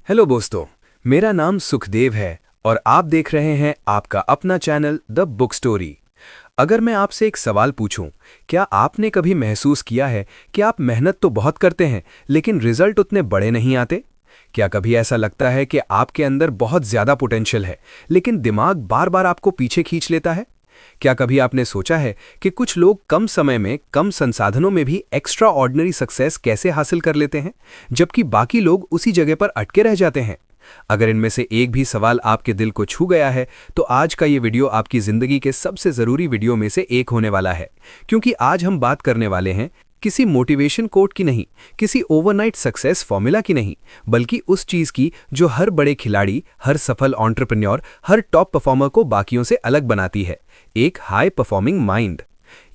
Hello दोस्तों, मेरा नाम सुखदेव है और आप देख रहे हैं आपका अपना चैनल द बुक स्टोरी। अगर मैं आपसे एक सवाल पूछूं, क्या आपने कभी महसूस किया है कि आप मेहनत तो बहुत करते हैं लेकिन रिजल्ट उतने बड़े नहीं आते? क्या कभी ऐसा लगता है कि आपके अंदर बहुत ज़्यादा पोटेंशियल है लेकिन दिमाग बार बार आपको पीछे खींच लेता है? क्या कभी आपने सोचा है कि कुछ लोग कम समय में कम संसाधनों में भी एक्स्ट्रा ऑर्डिनरी सक्सेस कैसे हासिल कर लेते हैं, जबकि बाकी लोग उसी जगह पर अटके रह जाते हैं? अगर इनमें से एक भी सवाल आपके दिल को छू गया है, तो आज का ये वीडियो आपकी ज़िंदगी के सबसे ज़रूरी वीडियो में से एक होने वाला है, क्योंकि आज हम बात करने वाले हैं किसी मोटिवेशन कोट की नहीं, किसी ओवरनाइट सक्सेस फॉर्मूला की नहीं, बल्कि उस चीज़ की जो हर बड़े खिलाड़ी, हर सफल एंटरप्रेन्योर, हर टॉप परफॉर्मर को बाकियों से अलग बनाती है। एक हाई परफॉर्मिंग माइंड।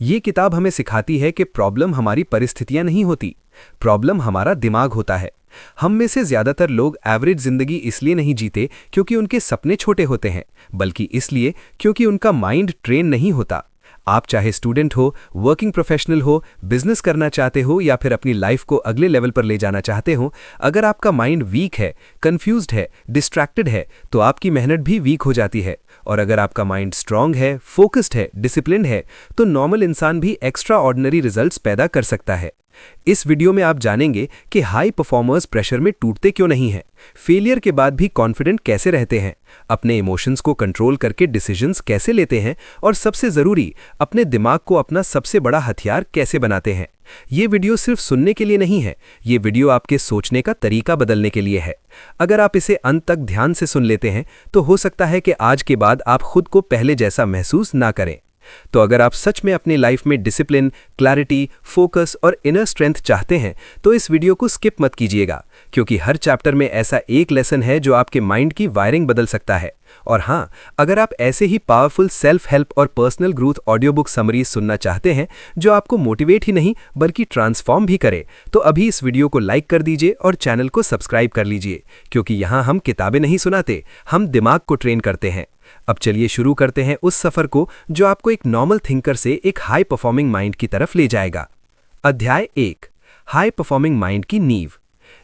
ये किताब हमें सिखाती है कि प्रॉब्लम हमारी परिस्थितियां नहीं होती, प्रॉब्लम हमारा दिमाग होता है। हम में से ज्यादातर लोग एवरेज जिंदगी इसलिए नहीं जीते क्योंकि उनके सपने छोटे होते हैं, बल्कि इसलिए क्योंकि उनका माइंड ट्रेन नहीं होता। आप चाहे स्टूडेंट हो, वर्किंग प्रोफेशनल हो, बिजनेस करना चाहते हो या फिर अपनी लाइफ को अगले लेवल पर ले जाना चाहते हो, अगर आपका माइंड वीक है, कंफ्यूज्ड है, डिस्ट्रैक्टेड है, तो आपकी मेहनत भी वीक हो जाती है। और अगर आपका माइंड स्ट्रांग है, फोकस्ड है, डिसिप्लिन्ड है, तो नॉर्मल इंसान भी एक्स्ट्रा ऑर्डिनरी रिजल्ट्स पैदा कर सकता है। इस वीडियो में आप जानेंगे कि हाई परफॉर्मर्स प्रेशर में टूटते क्यों नहीं हैं, फेलियर के बाद भी कॉन्फिडेंट कैसे रहते हैं, अपने इमोशंस को कंट्रोल करके डिसीजंस कैसे लेते हैं, और सबसे ज़रूरी, अपने दिमाग को अपना सबसे बड़ा हथियार कैसे बनाते हैं। ये वीडियो सिर्फ सुनने के लिए नहीं है, ये वीडियो आपके सोचने का तरीका बदलने के लिए है। अगर आप इसे अंत तक ध्यान से सुन लेते हैं तो हो सकता है कि आज के बाद आप खुद को पहले जैसा महसूस ना करें। तो अगर आप सच में अपनी लाइफ में डिसिप्लिन, क्लैरिटी, फोकस और इनर स्ट्रेंथ चाहते हैं तो इस वीडियो को स्किप मत कीजिएगा, क्योंकि हर चैप्टर में ऐसा एक लेसन है जो आपके माइंड की वायरिंग बदल सकता है। और हाँ, अगर आप ऐसे ही पावरफुल सेल्फ हेल्प और personal growth audio book summaries सुनना चाहते हैं जो आपको मोटिवेट ही नहीं बल्कि ट्रांसफॉर्म भी करे, तो अभी इस वीडियो को लाइक कर दीजिए और चैनल को सब्सक्राइब कर लीजिए, क्योंकि यहाँ हम किताबें नहीं सुनाते, हम दिमाग को ट्रेन करते हैं। अब चलिए शुरू करते हैं उस सफर को जो आपको एक नॉर्मल थिंकर से एक हाई परफॉर्मिंग माइंड की तरफ ले जाएगा। अध्याय 1, हाई परफॉर्मिंग माइंड की नींव।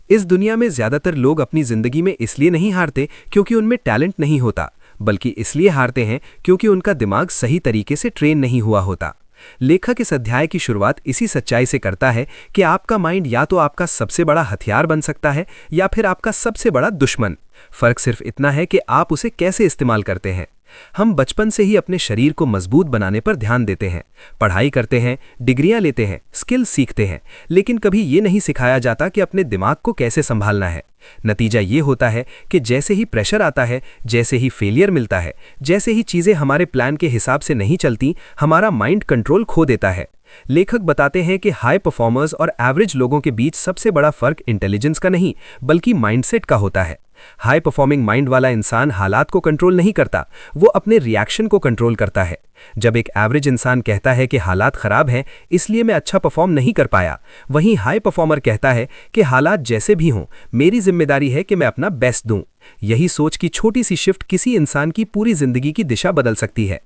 इस दुनिया में ज्यादातर लोग अपनी जिंदगी में इसलिए नहीं हारते क्योंकि उनमें टैलेंट नहीं होता, बल्कि इसलिए हारते हैं क्योंकि उनका दिमाग सही तरीके से ट्रेन नहीं हुआ होता। लेखक इस अध्याय की शुरुआत इसी सच्चाई से करता है कि आपका माइंड या तो आपका सबसे बड़ा हथियार बन सकता है या फिर आपका सबसे बड़ा दुश्मन। फर्क सिर्फ इतना है कि आप उसे कैसे इस्तेमाल करते हैं। हम बचपन से ही अपने शरीर को मजबूत बनाने पर ध्यान देते हैं, पढ़ाई करते हैं, डिग्रियां लेते हैं, स्किल सीखते हैं, लेकिन कभी ये नहीं सिखाया जाता कि अपने दिमाग को कैसे संभालना है। नतीजा ये होता है कि जैसे ही प्रेशर आता है, जैसे ही फेलियर मिलता है, जैसे ही चीज़ें हमारे प्लान के हिसाब से नहीं चलती, हमारा माइंड कंट्रोल खो देता है। लेखक बताते हैं कि हाई परफॉर्मर्स और एवरेज लोगों के बीच सबसे बड़ा फर्क इंटेलिजेंस का नहीं बल्कि माइंडसेट का होता है। हाई परफॉर्मिंग माइंड वाला इंसान हालात को कंट्रोल नहीं करता, वो अपने रिएक्शन को कंट्रोल करता है। जब एक एवरेज इंसान कहता है कि हालात खराब हैं इसलिए मैं अच्छा परफॉर्म नहीं कर पाया, वहीं हाई परफॉर्मर कहता है कि हालात जैसे भी हों, मेरी जिम्मेदारी है कि मैं अपना बेस्ट दूं। यही सोच की छोटी सी शिफ्ट किसी इंसान की पूरी जिंदगी की दिशा बदल सकती है।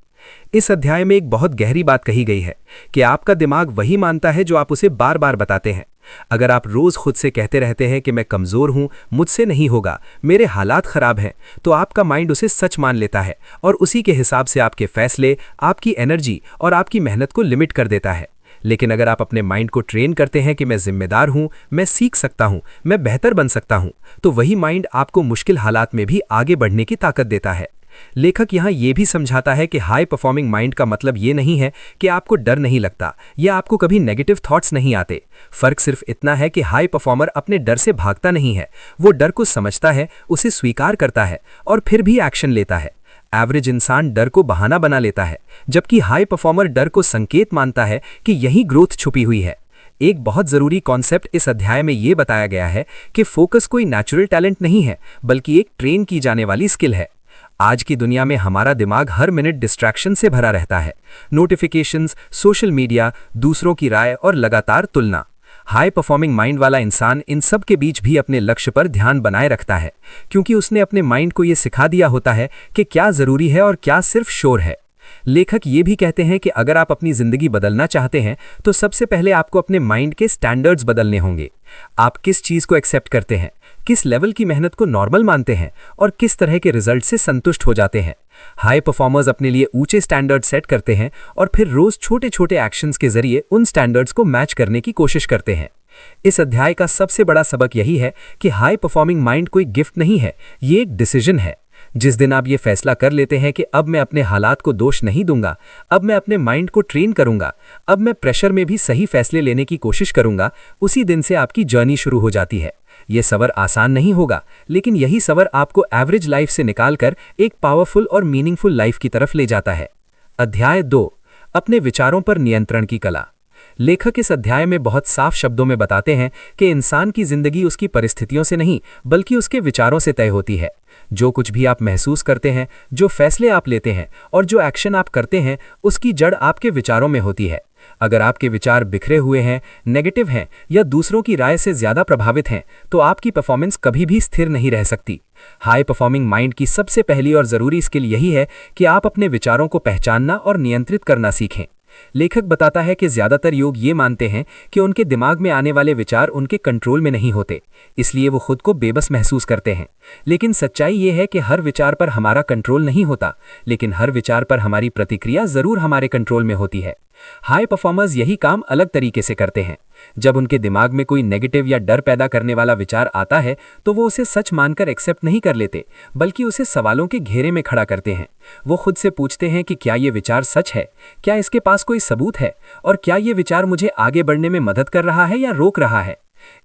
इस अध्याय में एक बहुत गहरी बात कही गई है कि आपका दिमाग वही मानता है जो आप उसे बार बार बताते हैं। अगर आप रोज खुद से कहते रहते हैं कि मैं कमजोर हूं, मुझसे नहीं होगा, मेरे हालात खराब हैं, तो आपका माइंड उसे सच मान लेता है और उसी के हिसाब से आपके फैसले, आपकी एनर्जी और आपकी मेहनत को लिमिट कर देता है। लेकिन अगर आप अपने माइंड को ट्रेन करते हैं कि मैं जिम्मेदार हूं, मैं सीख सकता हूं, मैं बेहतर बन सकता हूं, तो वही माइंड आपको मुश्किल हालात में भी आगे बढ़ने की ताकत देता है। लेखक यहाँ ये भी समझाता है कि हाई परफॉर्मिंग माइंड का मतलब ये नहीं है कि आपको डर नहीं लगता या आपको कभी नेगेटिव थॉट्स नहीं आते। फर्क सिर्फ इतना है कि हाई परफॉर्मर अपने डर से भागता नहीं है, वो डर को समझता है, उसे स्वीकार करता है और फिर भी एक्शन लेता है। एवरेज इंसान डर को बहाना बना लेता है, जबकि हाई परफॉर्मर डर को संकेत मानता है कि यही ग्रोथ छुपी हुई है। एक बहुत ज़रूरी कॉन्सेप्ट इस अध्याय में ये बताया गया है कि फोकस कोई नेचुरल टैलेंट नहीं है बल्कि एक ट्रेन की जाने वाली स्किल है। आज की दुनिया में हमारा दिमाग हर मिनट डिस्ट्रैक्शन से भरा रहता है, नोटिफिकेशंस, सोशल मीडिया, दूसरों की राय और लगातार तुलना। हाई परफॉर्मिंग माइंड वाला इंसान इन सब के बीच भी अपने लक्ष्य पर ध्यान बनाए रखता है, क्योंकि उसने अपने माइंड को ये सिखा दिया होता है कि क्या ज़रूरी है और क्या सिर्फ शोर है। लेखक ये भी कहते हैं कि अगर आप अपनी ज़िंदगी बदलना चाहते हैं तो सबसे पहले आपको अपने माइंड के स्टैंडर्ड्स बदलने होंगे। आप किस चीज़ को एक्सेप्ट करते हैं, किस लेवल की मेहनत को नॉर्मल मानते हैं और किस तरह के रिजल्ट से संतुष्ट हो जाते हैं। हाई परफॉर्मर्स अपने लिए ऊंचे स्टैंडर्ड सेट करते हैं और फिर रोज छोटे छोटे एक्शंस के जरिए उन स्टैंडर्ड्स को मैच करने की कोशिश करते हैं। इस अध्याय का सबसे बड़ा सबक यही है कि हाई परफॉर्मिंग माइंड कोई गिफ्ट नहीं है, ये एक डिसीजन है। जिस दिन आप ये फैसला कर लेते हैं कि अब मैं अपने हालात को दोष नहीं दूंगा, अब मैं अपने माइंड को ट्रेन करूंगा, अब मैं प्रेशर में भी सही फैसले लेने की कोशिश करूंगा, उसी दिन से आपकी जर्नी शुरू हो जाती है। यह सवर आसान नहीं होगा, लेकिन यही सवर आपको एवरेज लाइफ से निकालकर एक पावरफुल और मीनिंगफुल लाइफ की तरफ ले जाता है। अध्याय 2, अपने विचारों पर नियंत्रण की कला। लेखक इस अध्याय में बहुत साफ शब्दों में बताते हैं कि इंसान की जिंदगी उसकी परिस्थितियों से नहीं बल्कि उसके विचारों से तय होती है। जो कुछ भी आप महसूस करते हैं, जो फैसले आप लेते हैं और जो एक्शन आप करते हैं, उसकी जड़ आपके विचारों में होती है। अगर आपके विचार बिखरे हुए हैं, नेगेटिव हैं या दूसरों की राय से ज्यादा प्रभावित हैं, तो आपकी परफॉर्मेंस कभी भी स्थिर नहीं रह सकती। हाई परफॉर्मिंग माइंड की सबसे पहली और जरूरी स्किल यही है कि आप अपने विचारों को पहचानना और नियंत्रित करना सीखें। लेखक बताता है कि ज्यादातर लोग ये मानते हैं कि उनके दिमाग में आने वाले विचार उनके कंट्रोल में नहीं होते, इसलिए वो खुद को बेबस महसूस करते हैं। लेकिन सच्चाई ये है कि हर विचार पर हमारा कंट्रोल नहीं होता, लेकिन हर विचार पर हमारी प्रतिक्रिया जरूर हमारे कंट्रोल में होती है। हाई परफॉर्मर्स यही काम अलग तरीके से करते हैं। जब उनके दिमाग में कोई नेगेटिव या डर पैदा करने वाला विचार आता है, तो वो उसे सच मानकर एक्सेप्ट नहीं कर लेते, बल्कि उसे सवालों के घेरे में खड़ा करते हैं। वो खुद से पूछते हैं कि क्या ये विचार सच है, क्या इसके पास कोई सबूत है, और क्या ये विचार मुझे आगे बढ़ने में मदद कर रहा है या रोक रहा है।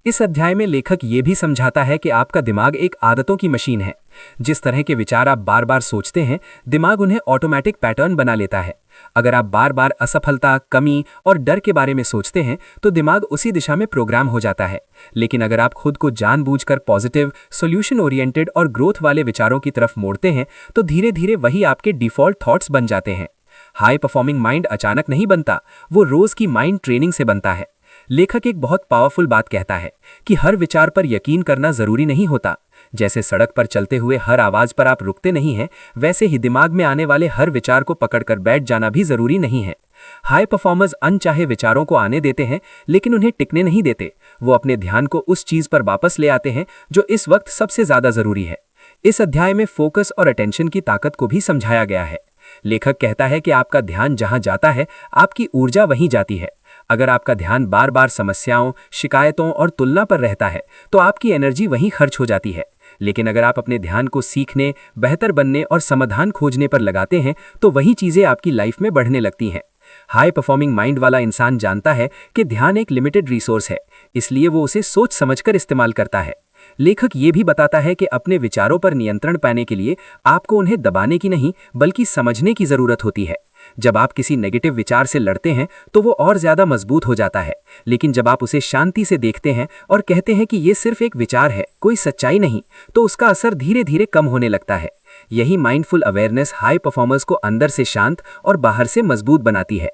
इस अध्याय में लेखक ये भी समझाता है कि आपका दिमाग एक आदतों की मशीन है। जिस तरह के विचार आप बार बार सोचते हैं, दिमाग उन्हें ऑटोमेटिक पैटर्न बना लेता है। अगर आप बार बार असफलता, कमी और डर के बारे में सोचते हैं, तो दिमाग उसी दिशा में प्रोग्राम हो जाता है। लेकिन अगर आप खुद को जानबूझकर पॉजिटिव, सॉल्यूशन ओरिएंटेड और ग्रोथ वाले विचारों की तरफ मोड़ते हैं, तो धीरे धीरे वही आपके डिफॉल्ट थॉट्स बन जाते हैं। हाई परफॉर्मिंग माइंड अचानक नहीं बनता, वो रोज की माइंड ट्रेनिंग से बनता है। लेखक एक बहुत पावरफुल बात कहता है कि हर विचार पर यकीन करना जरूरी नहीं होता। जैसे सड़क पर चलते हुए हर आवाज पर आप रुकते नहीं हैं, वैसे ही दिमाग में आने वाले हर विचार को पकड़कर बैठ जाना भी जरूरी नहीं है। हाई परफॉर्मर्स अनचाहे विचारों को आने देते हैं, लेकिन उन्हें टिकने नहीं देते। वो अपने ध्यान को उस चीज पर वापस ले आते हैं जो इस वक्त सबसे ज्यादा जरूरी है। इस अध्याय में फोकस और अटेंशन की ताकत को भी समझाया गया है। लेखक कहता है कि आपका ध्यान जहां जाता है, आपकी ऊर्जा वहीं जाती है। अगर आपका ध्यान बार बार समस्याओं, शिकायतों और तुलना पर रहता है, तो आपकी एनर्जी वहीं खर्च हो जाती है। लेकिन अगर आप अपने ध्यान को सीखने, बेहतर बनने और समाधान खोजने पर लगाते हैं, तो वही चीजें आपकी लाइफ में बढ़ने लगती हैं। हाई परफॉर्मिंग माइंड वाला इंसान जानता है कि ध्यान एक लिमिटेड रिसोर्स है, इसलिए वो उसे सोच समझकर इस्तेमाल करता है। लेखक ये भी बताता है कि अपने विचारों पर नियंत्रण पाने के लिए आपको उन्हें दबाने की नहीं, बल्कि समझने की जरूरत होती है। जब आप किसी नेगेटिव विचार से लड़ते हैं, तो वो और ज्यादा मजबूत हो जाता है। लेकिन जब आप उसे शांति से देखते हैं और कहते हैं कि ये सिर्फ एक विचार है, कोई सच्चाई नहीं, तो उसका असर धीरे धीरे कम होने लगता है। यही माइंडफुल अवेयरनेस हाई परफॉर्मर्स को अंदर से शांत और बाहर से मजबूत बनाती है।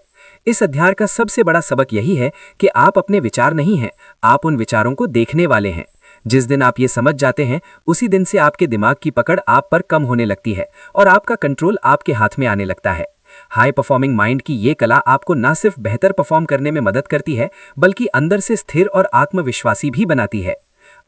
इस अध्याय का सबसे बड़ा सबक यही है कि आप अपने विचार नहीं हैं, आप उन विचारों को देखने वाले हैं। जिस दिन आप ये समझ जाते हैं, उसी दिन से आपके दिमाग की पकड़ आप पर कम होने लगती है और आपका कंट्रोल आपके हाथ में आने लगता है। हाई परफॉर्मिंग माइंड की ये कला आपको न सिर्फ बेहतर परफॉर्म करने में मदद करती है, बल्कि अंदर से स्थिर और आत्मविश्वासी भी बनाती है।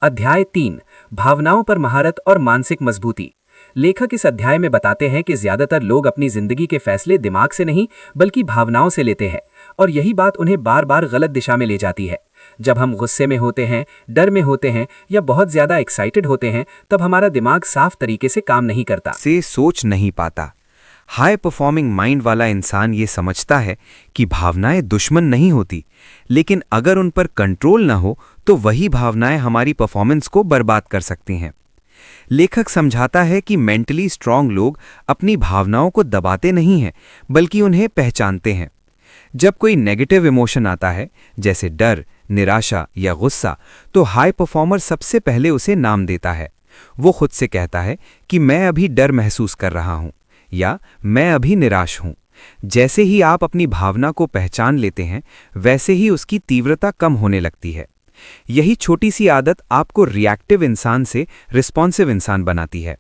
अध्याय 3, भावनाओं पर महारत और मानसिक मजबूती। लेखक इस अध्याय में बताते हैं कि ज्यादातर लोग अपनी जिंदगी के फैसले दिमाग से नहीं बल्कि भावनाओं से लेते हैं, और यही बात उन्हें बार बार गलत दिशा में ले जाती है। जब हम गुस्से में होते हैं, डर में होते हैं या बहुत ज्यादा एक्साइटेड होते हैं, तब हमारा दिमाग साफ तरीके से काम नहीं करता, से सोच नहीं पाता। हाई परफॉर्मिंग माइंड वाला इंसान ये समझता है कि भावनाएं दुश्मन नहीं होती, लेकिन अगर उन पर कंट्रोल ना हो तो वही भावनाएं हमारी परफॉर्मेंस को बर्बाद कर सकती हैं। लेखक समझाता है कि मेंटली स्ट्रांग लोग अपनी भावनाओं को दबाते नहीं हैं, बल्कि उन्हें पहचानते हैं। जब कोई नेगेटिव इमोशन आता है, जैसे डर, निराशा या गुस्सा, तो हाई परफॉर्मर सबसे पहले उसे नाम देता है। वो खुद से कहता है कि मैं अभी डर महसूस कर रहा हूं या मैं अभी निराश हूं। जैसे ही आप अपनी भावना को पहचान लेते हैं, वैसे ही उसकी तीव्रता कम होने लगती है। यही छोटी सी आदत आपको रिएक्टिव इंसान से रिस्पॉन्सिव इंसान बनाती है।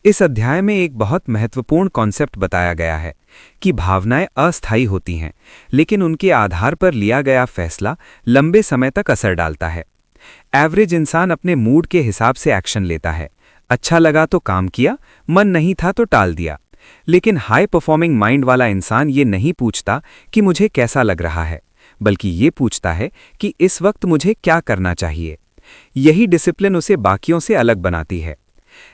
इस अध्याय में एक बहुत महत्वपूर्ण कॉन्सेप्ट बताया गया है कि भावनाएं अस्थायी होती हैं, लेकिन उनके आधार पर लिया गया फैसला लंबे समय तक असर डालता है। एवरेज इंसान अपने मूड के हिसाब से एक्शन लेता है। अच्छा लगा तो काम किया, मन नहीं था तो टाल दिया। लेकिन हाई परफॉर्मिंग माइंड वाला इंसान ये नहीं पूछता कि मुझे कैसा लग रहा है, बल्कि ये पूछता है कि इस वक्त मुझे क्या करना चाहिए। यही डिसिप्लिन उसे बाकियों से अलग बनाती है।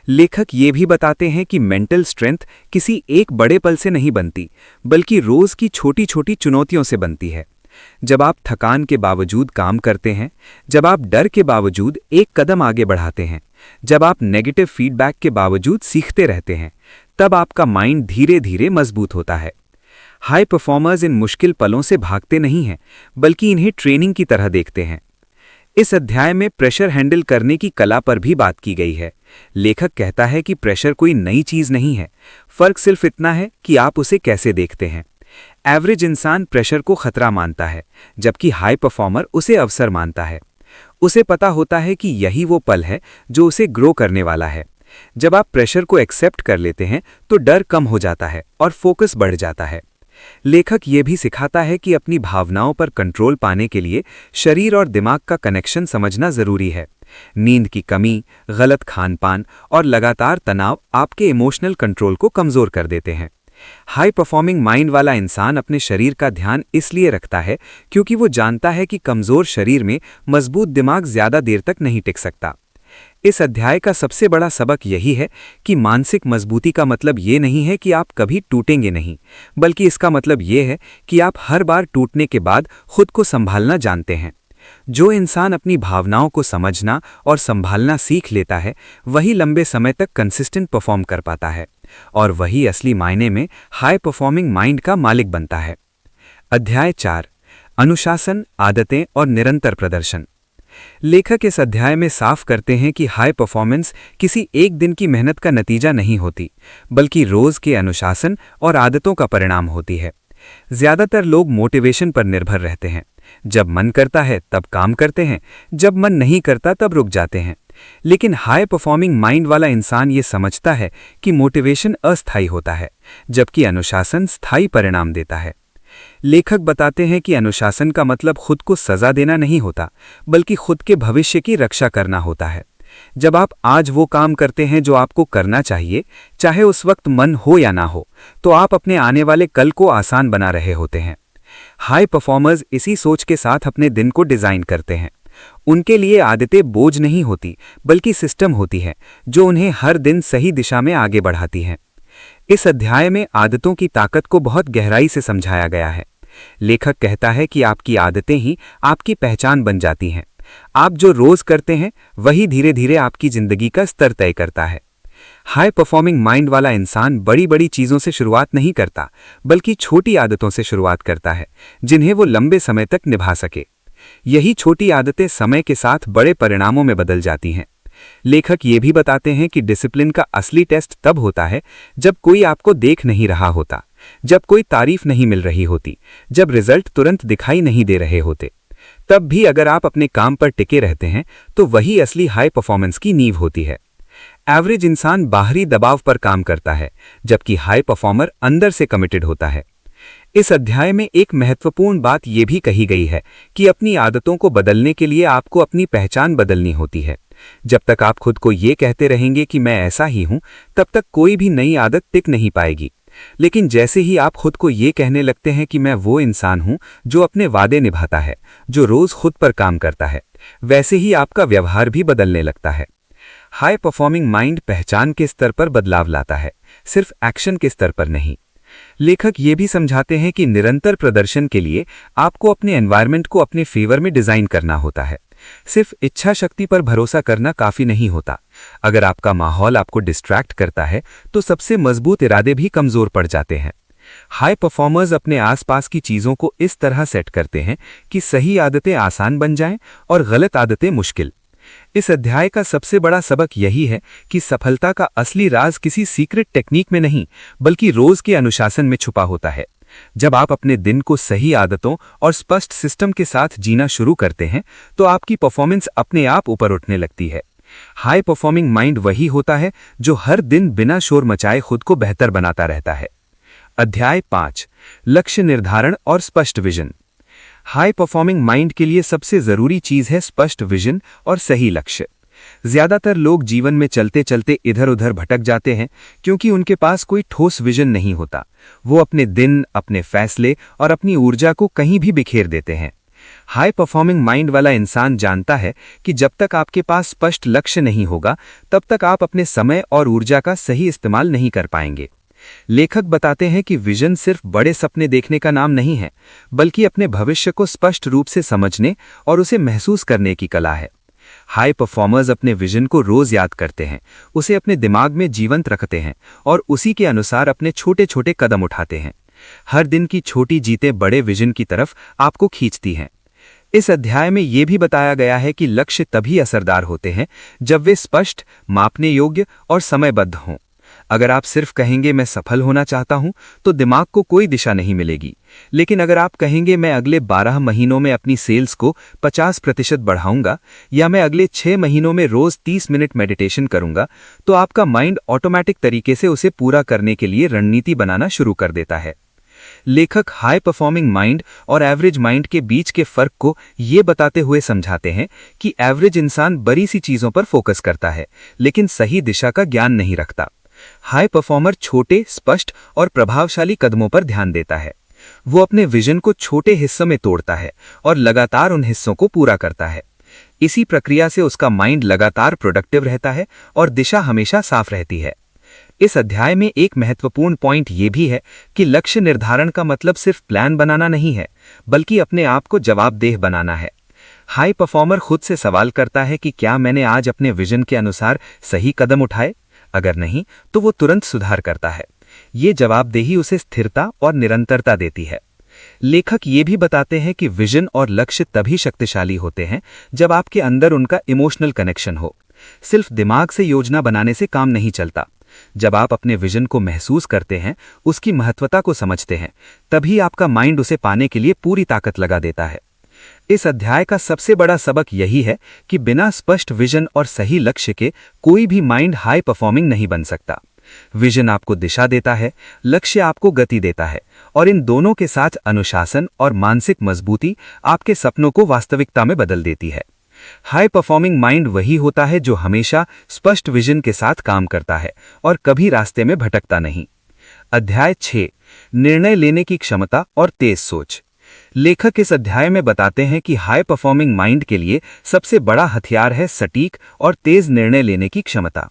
लेखक ये भी बताते हैं कि मेंटल स्ट्रेंथ किसी एक बड़े पल से नहीं बनती, बल्कि रोज की छोटी छोटी चुनौतियों से बनती है। जब आप थकान के बावजूद काम करते हैं, जब आप डर के बावजूद एक कदम आगे बढ़ाते हैं, जब आप नेगेटिव फीडबैक के बावजूद सीखते रहते हैं, तब आपका माइंड धीरे धीरे मजबूत होता है। हाई परफॉर्मर्स इन मुश्किल पलों से भागते नहीं हैं, बल्कि इन्हें ट्रेनिंग की तरह देखते हैं। इस अध्याय में प्रेशर हैंडल करने की कला पर भी बात की गई है। लेखक कहता है कि प्रेशर कोई नई चीज नहीं है, फर्क सिर्फ इतना है कि आप उसे कैसे देखते हैं। एवरेज इंसान प्रेशर को खतरा मानता है, जबकि हाई परफॉर्मर उसे अवसर मानता है। उसे पता होता है कि यही वो पल है जो उसे ग्रो करने वाला है। जब आप प्रेशर को एक्सेप्ट कर लेते हैं तो डर कम हो जाता है और फोकस बढ़ जाता है। लेखक ये भी सिखाता है कि अपनी भावनाओं पर कंट्रोल पाने के लिए शरीर और दिमाग का कनेक्शन समझना जरूरी है। नींद की कमी, गलत खान-पान और लगातार तनाव आपके इमोशनल कंट्रोल को कमजोर कर देते हैं। हाई परफॉर्मिंग माइंड वाला इंसान अपने शरीर का ध्यान इसलिए रखता है क्योंकि वो जानता है कि कमजोर शरीर में मजबूत दिमाग ज्यादा देर तक नहीं टिक सकता। इस अध्याय का सबसे बड़ा सबक यही है कि मानसिक मजबूती का मतलब ये नहीं है कि आप कभी टूटेंगे नहीं, बल्कि इसका मतलब ये है कि आप हर बार टूटने के बाद खुद को संभालना जानते हैं। जो इंसान अपनी भावनाओं को समझना और संभालना सीख लेता है, वही लंबे समय तक कंसिस्टेंट परफॉर्म कर पाता है, और वही असली मायने में हाई परफॉर्मिंग माइंड का मालिक बनता है। अध्याय 4, अनुशासन, आदतें और निरंतर प्रदर्शन। लेखक इस अध्याय में साफ करते हैं कि हाई परफॉर्मेंस किसी एक दिन की मेहनत का नतीजा नहीं होती, बल्कि रोज के अनुशासन और आदतों का परिणाम होती है। ज्यादातर लोग मोटिवेशन पर निर्भर रहते हैं। जब मन करता है तब काम करते हैं, जब मन नहीं करता तब रुक जाते हैं। लेकिन हाई परफॉर्मिंग माइंड वाला इंसान ये समझता है कि मोटिवेशन अस्थायी होता है, जबकि अनुशासन स्थायी परिणाम देता है। लेखक बताते हैं कि अनुशासन का मतलब खुद को सजा देना नहीं होता, बल्कि खुद के भविष्य की रक्षा करना होता है। जब आप आज वो काम करते हैं जो आपको करना चाहिए, चाहे उस वक्त मन हो या ना हो, तो आप अपने आने वाले कल को आसान बना रहे होते हैं। हाई परफॉर्मर्स इसी सोच के साथ अपने दिन को डिजाइन करते हैं। उनके लिए आदतें बोझ नहीं होती, बल्कि सिस्टम होती है जो उन्हें हर दिन सही दिशा में आगे बढ़ाती हैं। इस अध्याय में आदतों की ताकत को बहुत गहराई से समझाया गया है। लेखक कहता है कि आपकी आदतें ही आपकी पहचान बन जाती हैं। आप जो रोज करते हैं, वही धीरे धीरे आपकी जिंदगी का स्तर तय करता है। हाई परफॉर्मिंग माइंड वाला इंसान बड़ी बड़ी चीजों से शुरुआत नहीं करता, बल्कि छोटी आदतों से शुरुआत करता है, जिन्हें वो लंबे समय तक निभा सके। यही छोटी आदतें समय के साथ बड़े परिणामों में बदल जाती हैं। लेखक ये भी बताते हैं कि डिसिप्लिन का असली टेस्ट तब होता है जब कोई आपको देख नहीं रहा होता, जब कोई तारीफ नहीं मिल रही होती, जब रिजल्ट तुरंत दिखाई नहीं दे रहे होते। तब भी अगर आप अपने काम पर टिके रहते हैं, तो वही असली हाई परफॉर्मेंस की नींव होती है। एवरेज इंसान बाहरी दबाव पर काम करता है, जबकि हाई परफॉर्मर अंदर से कमिटेड होता है। इस अध्याय में एक महत्वपूर्ण बात यह भी कही गई है कि अपनी आदतों को बदलने के लिए आपको अपनी पहचान बदलनी होती है। जब तक आप खुद को ये कहते रहेंगे कि मैं ऐसा ही हूं, तब तक कोई भी नई आदत टिक नहीं पाएगी। लेकिन जैसे ही आप खुद को ये कहने लगते हैं कि मैं वो इंसान हूं जो अपने वादे निभाता है, जो रोज खुद पर काम करता है, वैसे ही आपका व्यवहार भी बदलने लगता है। हाई परफॉर्मिंग माइंड पहचान के स्तर पर बदलाव लाता है, सिर्फ एक्शन के स्तर पर नहीं। लेखक ये भी समझाते हैं कि निरंतर प्रदर्शन के लिए आपको अपने एनवायरनमेंट को अपने फेवर में डिजाइन करना होता है। सिर्फ इच्छा शक्ति पर भरोसा करना काफी नहीं होता। अगर आपका माहौल आपको डिस्ट्रैक्ट करता है, तो सबसे मजबूत इरादे भी कमजोर पड़ जाते हैं। हाई परफॉर्मर्स अपने आसपास की चीजों को इस तरह सेट करते हैं कि सही आदतें आसान बन जाएं और गलत आदतें मुश्किल। इस अध्याय का सबसे बड़ा सबक यही है कि सफलता का असली राज किसी सीक्रेट टेक्निक में नहीं, बल्कि रोज के अनुशासन में छुपा होता है। जब आप अपने दिन को सही आदतों और स्पष्ट सिस्टम के साथ जीना शुरू करते हैं, तो आपकी परफॉर्मेंस अपने आप ऊपर उठने लगती है। हाई परफॉर्मिंग माइंड वही होता है जो हर दिन बिना शोर मचाए खुद को बेहतर बनाता रहता है। अध्याय 5, लक्ष्य निर्धारण और स्पष्ट विजन। हाई परफॉर्मिंग माइंड के लिए सबसे जरूरी चीज है स्पष्ट विजन और सही लक्ष्य। ज्यादातर लोग जीवन में चलते चलते इधर उधर भटक जाते हैं क्योंकि उनके पास कोई ठोस विजन नहीं होता। वो अपने दिन, अपने फैसले और अपनी ऊर्जा को कहीं भी बिखेर देते हैं। हाई परफॉर्मिंग माइंड वाला इंसान जानता है कि जब तक आपके पास स्पष्ट लक्ष्य नहीं होगा, तब तक आप अपने समय और ऊर्जा का सही इस्तेमाल नहीं कर पाएंगे। लेखक बताते हैं कि विजन सिर्फ बड़े सपने देखने का नाम नहीं है, बल्कि अपने भविष्य को स्पष्ट रूप से समझने और उसे महसूस करने की कला है। हाई परफॉर्मर्स अपने विजन को रोज याद करते हैं, उसे अपने दिमाग में जीवंत रखते हैं और उसी के अनुसार अपने छोटे छोटे कदम उठाते हैं। हर दिन की छोटी जीतें बड़े विजन की तरफ आपको खींचती हैं। इस अध्याय में यह भी बताया गया है कि लक्ष्य तभी असरदार होते हैं जब वे स्पष्ट, मापने योग्य और समयबद्ध हों। अगर आप सिर्फ कहेंगे मैं सफल होना चाहता हूं, तो दिमाग को कोई दिशा नहीं मिलेगी। लेकिन अगर आप कहेंगे मैं अगले 12 महीनों में अपनी सेल्स को 50% बढ़ाऊंगा, या मैं अगले 6 महीनों में रोज 30 मिनट मेडिटेशन करूंगा, तो आपका माइंड ऑटोमेटिक तरीके से उसे पूरा करने के लिए रणनीति बनाना शुरू कर देता है। लेखक हाई परफॉर्मिंग माइंड और एवरेज माइंड के बीच के फर्क को ये बताते हुए समझाते हैं कि एवरेज इंसान बड़ी सी चीजों पर फोकस करता है, लेकिन सही दिशा का ज्ञान नहीं रखता। हाई परफॉर्मर छोटे, स्पष्ट और प्रभावशाली कदमों पर ध्यान देता है। वो अपने विजन को छोटे हिस्सों में तोड़ता है और लगातार उन हिस्सों को पूरा करता है। इसी प्रक्रिया से उसका माइंड लगातार प्रोडक्टिव रहता है और दिशा हमेशा साफ रहती है। इस अध्याय में एक महत्वपूर्ण पॉइंट यह भी है कि लक्ष्य निर्धारण का मतलब सिर्फ प्लान बनाना नहीं है, बल्कि अपने आप को जवाबदेह बनाना है। हाई परफॉर्मर खुद से सवाल करता है कि क्या मैंने आज अपने विजन के अनुसार सही कदम उठाए? अगर नहीं, तो वो तुरंत सुधार करता है। ये जवाबदेही उसे स्थिरता और निरंतरता देती है। लेखक ये भी बताते हैं कि विजन और लक्ष्य तभी शक्तिशाली होते हैं जब आपके अंदर उनका इमोशनल कनेक्शन हो। सिर्फ दिमाग से योजना बनाने से काम नहीं चलता। जब आप अपने विजन को महसूस करते हैं, उसकी महत्वता को समझते हैं, तभी आपका माइंड उसे पाने के लिए पूरी ताकत लगा देता है। इस अध्याय का सबसे बड़ा सबक यही है कि बिना स्पष्ट विजन और सही लक्ष्य के कोई भी माइंड हाई परफॉर्मिंग नहीं बन सकता। विजन आपको दिशा देता है, लक्ष्य आपको गति देता है, और इन दोनों के साथ अनुशासन और मानसिक मजबूती आपके सपनों को वास्तविकता में बदल देती है। हाई परफॉर्मिंग माइंड वही होता है जो हमेशा स्पष्ट विजन के साथ काम करता है और कभी रास्ते में भटकता नहीं। अध्याय 6, निर्णय लेने की क्षमता और तेज सोच। लेखक इस अध्याय में बताते हैं कि हाई परफॉर्मिंग माइंड के लिए सबसे बड़ा हथियार है सटीक और तेज निर्णय लेने की क्षमता।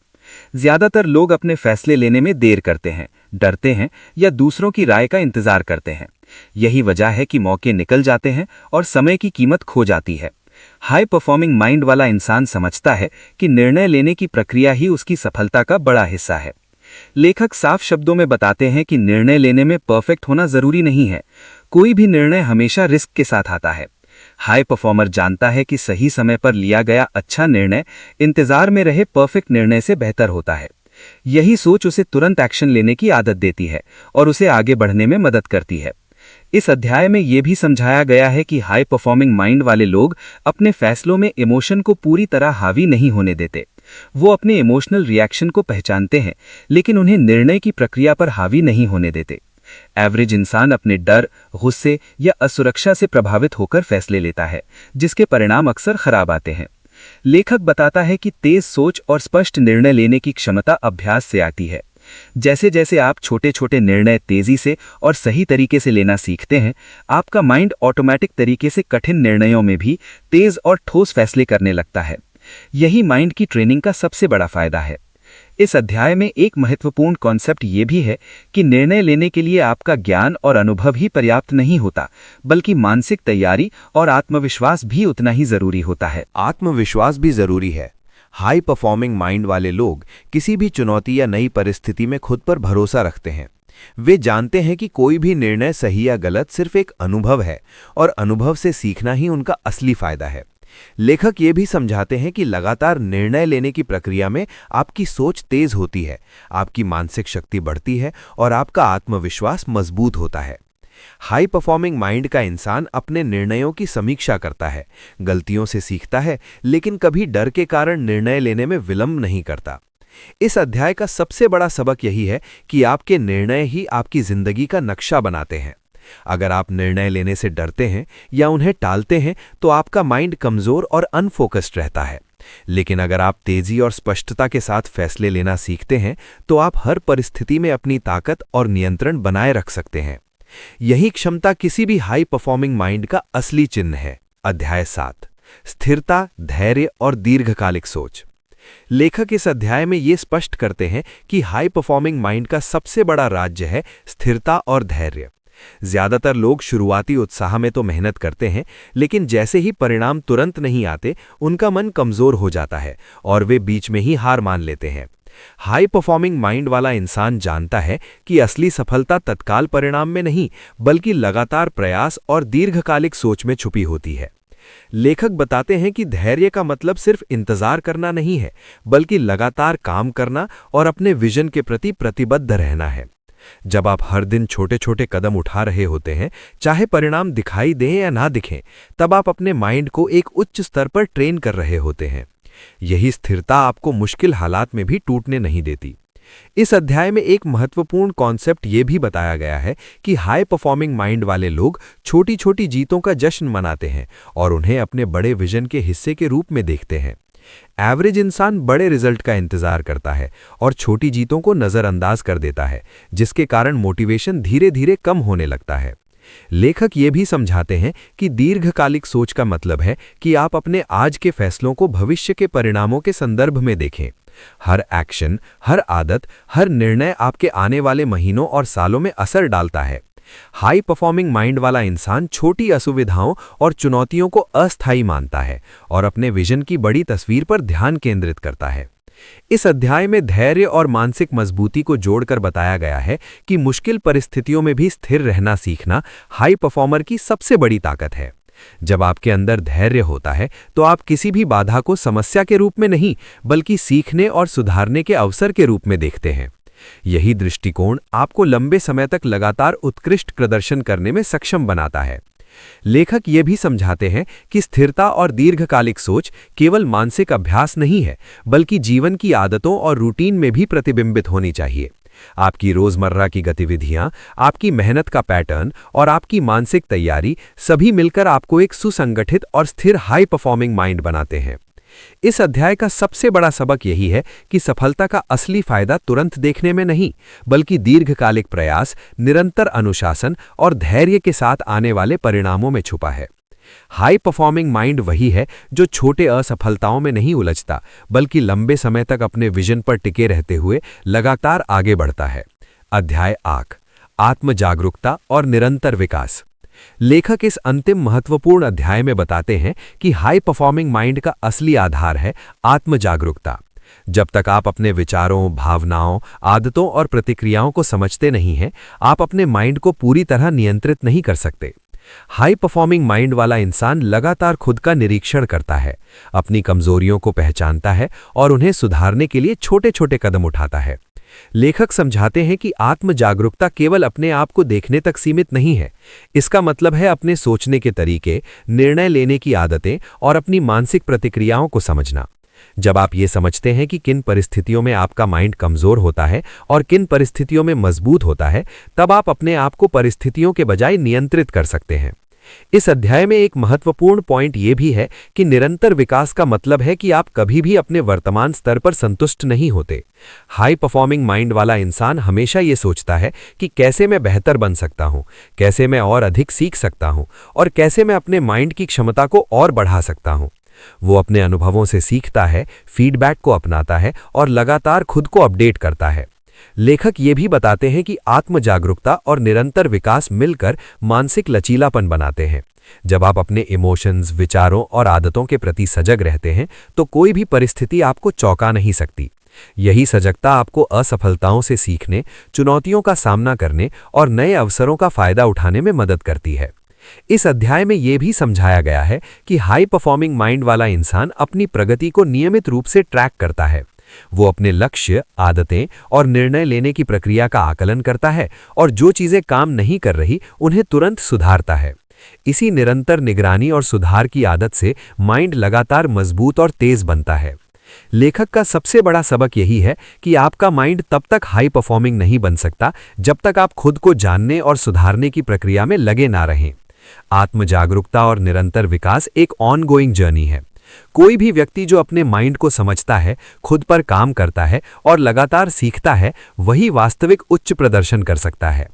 ज्यादातर लोग अपने फैसले लेने में देर करते हैं, डरते हैं या दूसरों की राय का इंतजार करते हैं। यही वजह है कि मौके निकल जाते हैं और समय की कीमत खो जाती है। हाई परफॉर्मिंग माइंड वाला इंसान समझता है कि निर्णय लेने की प्रक्रिया ही उसकी सफलता का बड़ा हिस्सा है। लेखक साफ शब्दों में बताते हैं कि निर्णय लेने में परफेक्ट होना जरूरी नहीं है। कोई भी निर्णय हमेशा रिस्क के साथ आता है। हाई परफॉर्मर जानता है कि सही समय पर लिया गया अच्छा निर्णय इंतजार में रहे परफेक्ट निर्णय से बेहतर होता है। यही सोच उसे तुरंत एक्शन लेने की आदत देती है और उसे आगे बढ़ने में मदद करती है। इस अध्याय में यह भी समझाया गया है कि हाई परफॉर्मिंग माइंड वाले लोग अपने फैसलों में इमोशन को पूरी तरह हावी नहीं होने देते। वो अपने इमोशनल रिएक्शन को पहचानते हैं, लेकिन उन्हें निर्णय की प्रक्रिया पर हावी नहीं होने देते। एवरेज इंसान अपने डर, गुस्से या असुरक्षा से प्रभावित होकर फैसले लेता है, जिसके परिणाम अक्सर खराब आते हैं। लेखक बताता है कि तेज सोच और स्पष्ट निर्णय लेने की क्षमता अभ्यास से आती है। जैसे जैसे आप छोटे छोटे निर्णय तेजी से और सही तरीके से लेना सीखते हैं, आपका माइंड ऑटोमेटिक तरीके से कठिन निर्णयों में भी तेज और ठोस फैसले करने लगता है। यही माइंड की ट्रेनिंग का सबसे बड़ा फायदा है। इस अध्याय में एक महत्वपूर्ण कॉन्सेप्ट ये भी है कि निर्णय लेने के लिए आपका ज्ञान और अनुभव ही पर्याप्त नहीं होता, बल्कि मानसिक तैयारी और आत्मविश्वास भी उतना ही जरूरी होता है। आत्मविश्वास भी जरूरी है। हाई परफॉर्मिंग माइंड वाले लोग किसी भी चुनौती या नई परिस्थिति में खुद पर भरोसा रखते हैं। वे जानते हैं कि कोई भी निर्णय सही या गलत सिर्फ एक अनुभव है और अनुभव से सीखना ही उनका असली फायदा है। लेखक ये भी समझाते हैं कि लगातार निर्णय लेने की प्रक्रिया में आपकी सोच तेज होती है, आपकी मानसिक शक्ति बढ़ती है और आपका आत्मविश्वास मजबूत होता है। हाई परफॉर्मिंग माइंड का इंसान अपने निर्णयों की समीक्षा करता है, गलतियों से सीखता है, लेकिन कभी डर के कारण निर्णय लेने में विलंब नहीं करता। इस अध्याय का सबसे बड़ा सबक यही है कि आपके निर्णय ही आपकी जिंदगी का नक्शा बनाते हैं। अगर आप निर्णय लेने से डरते हैं या उन्हें टालते हैं तो आपका माइंड कमज़ोर और अनफोकस्ड रहता है। लेकिन अगर आप तेजी और स्पष्टता के साथ फैसले लेना सीखते हैं तो आप हर परिस्थिति में अपनी ताकत और नियंत्रण बनाए रख सकते हैं। यही क्षमता किसी भी हाई परफॉर्मिंग माइंड का असली चिन्ह है। अध्याय 7, स्थिरता, धैर्य और दीर्घकालिक सोच। लेखक इस अध्याय में ये स्पष्ट करते हैं कि हाई परफॉर्मिंग माइंड का सबसे बड़ा राज्य है स्थिरता और धैर्य। ज्यादातर लोग शुरुआती उत्साह में तो मेहनत करते हैं, लेकिन जैसे ही परिणाम तुरंत नहीं आते, उनका मन कमजोर हो जाता है और वे बीच में ही हार मान लेते हैं। हाई परफॉर्मिंग माइंड वाला इंसान जानता है कि असली सफलता तत्काल परिणाम में नहीं, बल्कि लगातार प्रयास और दीर्घकालिक सोच में छुपी होती है। लेखक बताते हैं कि धैर्य का मतलब सिर्फ इंतजार करना नहीं है, बल्कि लगातार काम करना और अपने विजन के प्रति प्रतिबद्ध रहना है। जब आप हर दिन छोटे छोटे कदम उठा रहे होते हैं, चाहे परिणाम दिखाई दें या ना दिखें, तब आप अपने माइंड को एक उच्च स्तर पर ट्रेन कर रहे होते हैं। यही स्थिरता आपको मुश्किल हालात में भी टूटने नहीं देती। इस अध्याय में एक महत्वपूर्ण कॉन्सेप्ट ये भी बताया गया है कि हाई परफॉर्मिंग माइंड वाले लोग छोटी छोटी जीतों का जश्न मनाते हैं और उन्हें अपने बड़े विजन के हिस्से के रूप में देखते हैं। एवरेज इंसान बड़े रिजल्ट का इंतजार करता है और छोटी जीतों को नजरअंदाज कर देता है, जिसके कारण मोटिवेशन धीरे धीरे कम होने लगता है। लेखक ये भी समझाते हैं कि दीर्घकालिक सोच का मतलब है कि आप अपने आज के फैसलों को भविष्य के परिणामों के संदर्भ में देखें। हर एक्शन, हर आदत, हर निर्णय आपके आने वाले महीनों और सालों में असर डालता है। हाई परफॉर्मिंग माइंड वाला इंसान छोटी असुविधाओं और चुनौतियों को अस्थायी मानता है और अपने विजन की बड़ी तस्वीर पर ध्यान केंद्रित करता है। इस अध्याय में धैर्य और मानसिक मजबूती को जोड़कर बताया गया है कि मुश्किल परिस्थितियों में भी स्थिर रहना सीखना हाई परफॉर्मर की सबसे बड़ी ताकत है। जब आपके अंदर धैर्य होता है तो आप किसी भी बाधा को समस्या के रूप में नहीं, बल्कि सीखने और सुधारने के अवसर के रूप में देखते हैं। यही दृष्टिकोण आपको लंबे समय तक लगातार उत्कृष्ट प्रदर्शन करने में सक्षम बनाता है। लेखक ये भी समझाते हैं कि स्थिरता और दीर्घकालिक सोच केवल मानसिक अभ्यास नहीं है, बल्कि जीवन की आदतों और रूटीन में भी प्रतिबिंबित होनी चाहिए। आपकी रोजमर्रा की गतिविधियां, आपकी मेहनत का पैटर्न और आपकी मानसिक तैयारी सभी मिलकर आपको एक सुसंगठित और स्थिर हाई परफॉर्मिंग माइंड बनाते हैं। इस अध्याय का सबसे बड़ा सबक यही है कि सफलता का असली फायदा तुरंत देखने में नहीं, बल्कि दीर्घकालिक प्रयास, निरंतर अनुशासन और धैर्य के साथ आने वाले परिणामों में छुपा है। हाई परफॉर्मिंग माइंड वही है जो छोटे असफलताओं में नहीं उलझता, बल्कि लंबे समय तक अपने विजन पर टिके रहते हुए लगातार आगे बढ़ता है। अध्याय 8, आत्म जागरूकता और निरंतर विकास। लेखक इस अंतिम महत्वपूर्ण अध्याय में बताते हैं कि हाई परफॉर्मिंग माइंड का असली आधार है आत्म जागरूकता। जब तक आप अपने विचारों, भावनाओं, आदतों और प्रतिक्रियाओं को समझते नहीं हैं, आप अपने माइंड को पूरी तरह नियंत्रित नहीं कर सकते। हाई परफॉर्मिंग माइंड वाला इंसान लगातार खुद का निरीक्षण करता है, अपनी कमजोरियों को पहचानता है और उन्हें सुधारने के लिए छोटे छोटे कदम उठाता है। लेखक समझाते हैं कि आत्म जागरूकता केवल अपने आप को देखने तक सीमित नहीं है। इसका मतलब है अपने सोचने के तरीके, निर्णय लेने की आदतें और अपनी मानसिक प्रतिक्रियाओं को समझना। जब आप ये समझते हैं कि किन परिस्थितियों में आपका माइंड कमजोर होता है और किन परिस्थितियों में मजबूत होता है, तब आप अपने आप को परिस्थितियों के बजाय नियंत्रित कर सकते हैं। इस अध्याय में एक महत्वपूर्ण पॉइंट यह भी है कि निरंतर विकास का मतलब है कि आप कभी भी अपने वर्तमान स्तर पर संतुष्ट नहीं होते। हाई परफॉर्मिंग माइंड वाला इंसान हमेशा ये सोचता है कि कैसे मैं बेहतर बन सकता हूँ, कैसे मैं और अधिक सीख सकता हूँ और कैसे मैं अपने माइंड की क्षमता को और बढ़ा सकता हूँ। वो अपने अनुभवों से सीखता है, फीडबैक को अपनाता है और लगातार खुद को अपडेट करता है। लेखक ये भी बताते हैं कि आत्म जागरूकता और निरंतर विकास मिलकर मानसिक लचीलापन बनाते हैं। जब आप अपने इमोशंस, विचारों और आदतों के प्रति सजग रहते हैं, तो कोई भी परिस्थिति आपको चौंका नहीं सकती। यही सजगता आपको असफलताओं से सीखने, चुनौतियों का सामना करने और नए अवसरों का फायदा उठाने में मदद करती है। इस अध्याय में यह भी समझाया गया है कि हाई परफॉर्मिंग माइंड वाला इंसान अपनी प्रगति को नियमित रूप से ट्रैक करता है। वो अपने लक्ष्य, आदतें और निर्णय लेने की प्रक्रिया का आकलन करता है और जो चीजें काम नहीं कर रही, उन्हें तुरंत सुधारता है। इसी निरंतर निगरानी और सुधार की आदत से माइंड लगातार मजबूत और तेज बनता है। लेखक का सबसे बड़ा सबक यही है कि आपका माइंड तब तक हाई परफॉर्मिंग नहीं बन सकता जब तक आप खुद को जानने और सुधारने की प्रक्रिया में लगे ना रहें। आत्म जागरूकता और निरंतर विकास एक ऑनगोइंग जर्नी है। कोई भी व्यक्ति जो अपने माइंड को समझता है, खुद पर काम करता है और लगातार सीखता है, वही वास्तविक उच्च प्रदर्शन कर सकता है।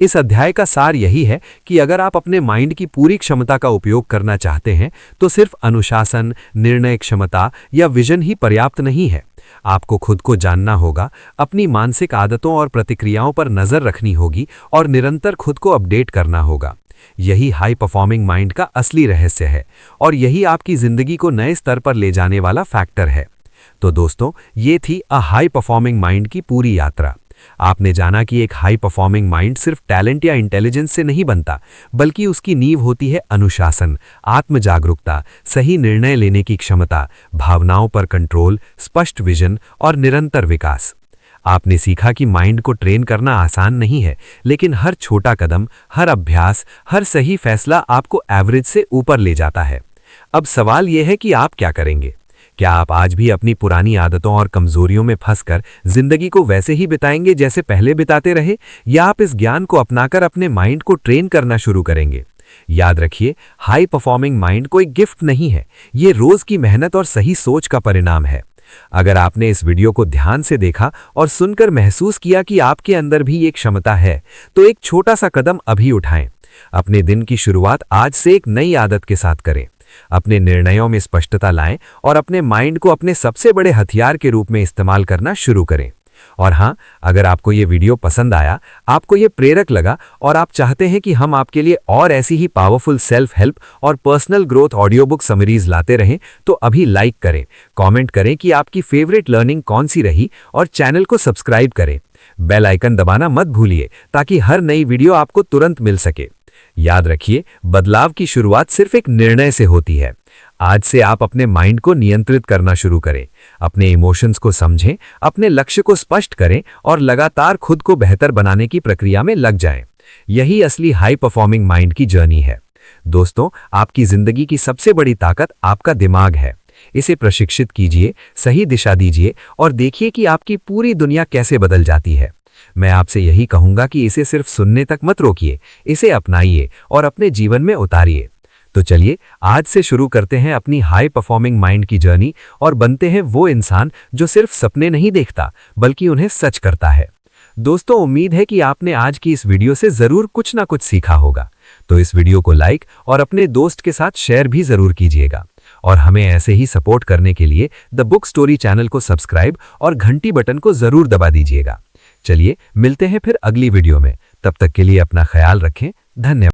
इस अध्याय का सार यही है कि अगर आप अपने माइंड की पूरी क्षमता का उपयोग करना चाहते हैं तो सिर्फ अनुशासन, निर्णय क्षमता या विजन ही पर्याप्त नहीं है। आपको खुद को जानना होगा, अपनी मानसिक आदतों और प्रतिक्रियाओं पर नजर रखनी होगी और निरंतर खुद को अपडेट करना होगा। यही हाई परफॉर्मिंग माइंड का असली रहस्य है और यही आपकी जिंदगी को नए स्तर पर ले जाने वाला फैक्टर है। तो दोस्तों, ये थी अ हाई परफॉर्मिंग माइंड की पूरी यात्रा। आपने जाना कि एक हाई परफॉर्मिंग माइंड सिर्फ टैलेंट या इंटेलिजेंस से नहीं बनता, बल्कि उसकी नींव होती है अनुशासन, आत्म जागरूकता, सही निर्णय लेने की क्षमता, भावनाओं पर कंट्रोल, स्पष्ट विजन और निरंतर विकास। आपने सीखा कि माइंड को ट्रेन करना आसान नहीं है, लेकिन हर छोटा कदम, हर अभ्यास, हर सही फैसला आपको एवरेज से ऊपर ले जाता है। अब सवाल यह है कि आप क्या करेंगे? क्या आप आज भी अपनी पुरानी आदतों और कमजोरियों में फंसकर जिंदगी को वैसे ही बिताएंगे जैसे पहले बिताते रहे, या आप इस ज्ञान को अपनाकर अपने माइंड को ट्रेन करना शुरू करेंगे? याद रखिए, हाई परफॉर्मिंग माइंड कोई गिफ्ट नहीं है, ये रोज की मेहनत और सही सोच का परिणाम है। अगर आपने इस वीडियो को ध्यान से देखा और सुनकर महसूस किया कि आपके अंदर भी ये क्षमता है, तो एक छोटा सा कदम अभी उठाएं। अपने दिन की शुरुआत आज से एक नई आदत के साथ करें। अपने निर्णयों में स्पष्टता लाएं और अपने माइंड को अपने सबसे बड़े हथियार के रूप में इस्तेमाल करना शुरू करें। और हाँ, अगर आपको ये वीडियो पसंद आया, आपको ये प्रेरक लगा और आप चाहते हैं कि हम आपके लिए और ऐसी ही पावरफुल सेल्फ हेल्प और personal growth audio book summaries लाते रहें, तो अभी लाइक करें, कमेंट करें कि आपकी फेवरेट लर्निंग कौन सी रही और चैनल को सब्सक्राइब करें। बेल आइकन दबाना मत भूलिए ताकि हर नई वीडियो आपको तुरंत मिल सके। याद रखिए, बदलाव की शुरुआत सिर्फ एक निर्णय से होती है। आज से आप अपने माइंड को नियंत्रित करना शुरू करें, अपने इमोशंस को समझें, अपने लक्ष्य को स्पष्ट करें और लगातार खुद को बेहतर बनाने की प्रक्रिया में लग जाएं। यही असली हाई परफॉर्मिंग माइंड की जर्नी है। दोस्तों, आपकी जिंदगी की सबसे बड़ी ताकत आपका दिमाग है। इसे प्रशिक्षित कीजिए, सही दिशा दीजिए और देखिए कि आपकी पूरी दुनिया कैसे बदल जाती है। मैं आपसे यही कहूंगा कि इसे सिर्फ सुनने तक मत रोकिए, इसे अपनाइए और अपने जीवन में उतारिए। तो चलिए, आज से शुरू करते हैं अपनी हाई परफॉर्मिंग माइंड की जर्नी और बनते हैं वो इंसान जो सिर्फ सपने नहीं देखता, बल्कि उन्हें सच करता है। दोस्तों, उम्मीद है कि आपने आज की इस वीडियो से जरूर कुछ ना कुछ सीखा होगा। तो इस वीडियो को लाइक और अपने दोस्त के साथ शेयर भी जरूर कीजिएगा। और हमें ऐसे ही सपोर्ट करने के लिए द बुक स्टोरी चैनल को सब्सक्राइब और घंटी बटन को जरूर दबा दीजिएगा। चलिए, मिलते हैं फिर अगली वीडियो में। तब तक के लिए अपना ख्याल रखें। धन्यवाद।